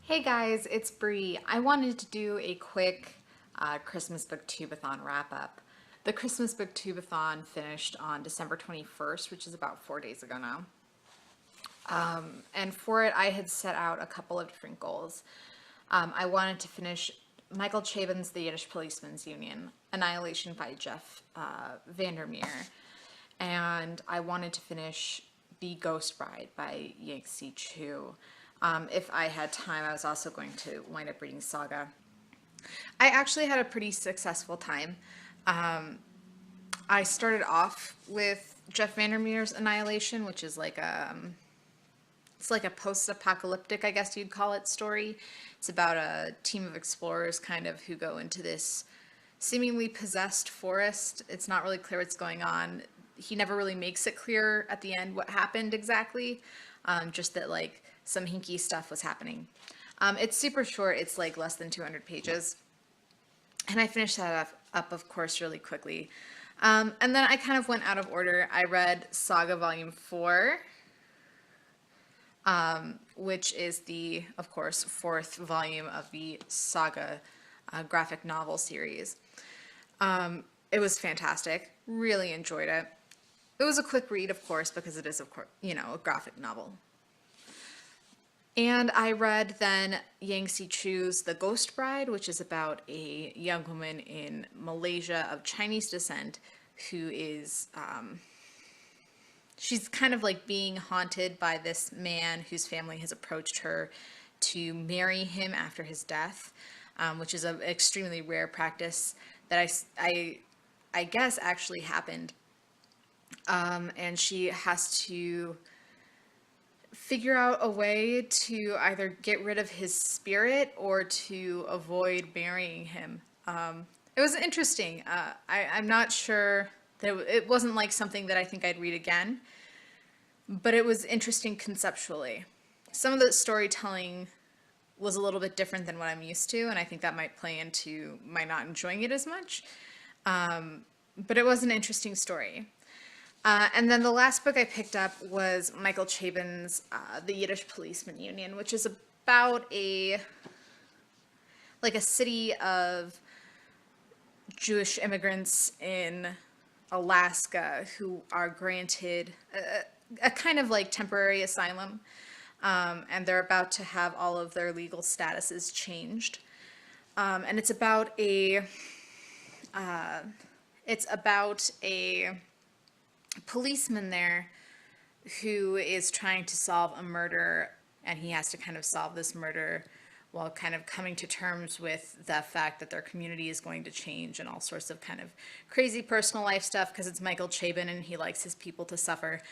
Hey guys, it's Bree. I wanted to do a quick Christmas Booktubeathon wrap up. The Christmas Booktubeathon finished on December 21st, which is about 4 days ago now. And for it, I had set out a couple of different goals. I wanted to finish Michael Chabon's The Yiddish Policeman's Union, Annihilation by Jeff Vandermeer. And I wanted to finish The Ghost Bride by Yangtze Chu. If I had time, I was also going to wind up reading Saga. I actually had a pretty successful time. I started off with Jeff Vandermeer's Annihilation, which is like it's like a post-apocalyptic, I guess you'd call it, story. It's about a team of explorers kind of who go into this seemingly possessed forest. It's not really clear what's going on. He never really makes it clear at the end what happened exactly, just that like some hinky stuff was happening. It's super short. It's like less than 200 pages. And I finished that up of course, really quickly. And then I kind of went out of order. I read Saga Volume 4, which is the, of course, fourth volume of the Saga graphic novel series. It was fantastic. Really enjoyed it. It was a quick read, of course, because it is, of course, a graphic novel. And I read then Yangtze Chu's The Ghost Bride, which is about a young woman in Malaysia of Chinese descent who is, she's kind of like being haunted by this man whose family has approached her to marry him after his death, which is an extremely rare practice that I guess actually happened. And she has to figure out a way to either get rid of his spirit or to avoid marrying him. It was interesting. I'm not sure that it wasn't like something that I think I'd read again, but it was interesting conceptually. Some of the storytelling was a little bit different than what I'm used to, and I think that might play into my not enjoying it as much. But it was an interesting story. And then the last book I picked up was Michael Chabon's The Yiddish Policeman Union, which is about a city of Jewish immigrants in Alaska who are granted a kind of like temporary asylum, and they're about to have all of their legal statuses changed. And it's about a policeman there who is trying to solve a murder, and he has to kind of solve this murder while kind of coming to terms with the fact that their community is going to change and all sorts of kind of crazy personal life stuff because it's Michael Chabon and he likes his people to suffer.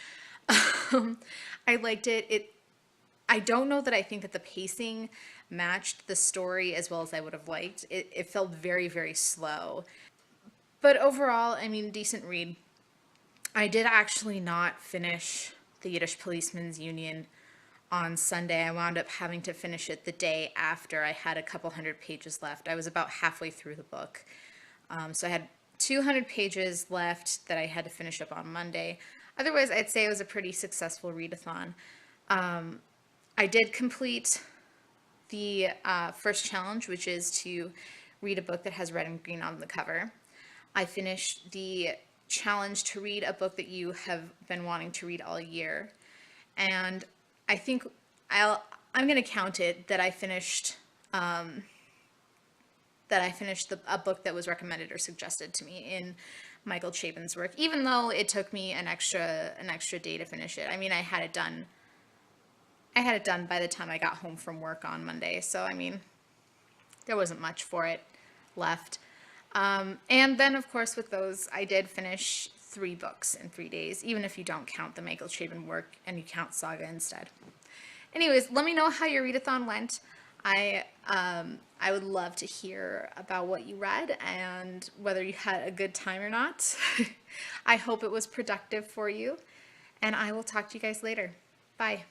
I liked it. I don't know that I think that the pacing matched the story as well as I would have liked. It felt very, very slow. But overall, I mean, decent read. I did actually not finish The Yiddish Policeman's Union on Sunday. I wound up having to finish it the day after I had a couple hundred pages left. I was about halfway through the book. So I had 200 pages left that I had to finish up on Monday. Otherwise, I'd say it was a pretty successful readathon. I did complete the first challenge, which is to read a book that has red and green on the cover. I finished the challenge to read a book that you have been wanting to read all year. And I think I'm going to count it that I finished a book that was recommended or suggested to me in Michael Chabon's work, even though it took me an extra day to finish it. I mean, I had it done by the time I got home from work on Monday. So, I mean, there wasn't much for it left. And then, of course, with those, I did finish 3 books in 3 days, even if you don't count the Michael Chabon work and you count Saga instead. Anyways, let me know how your readathon went. I would love to hear about what you read and whether you had a good time or not. I hope it was productive for you, and I will talk to you guys later. Bye.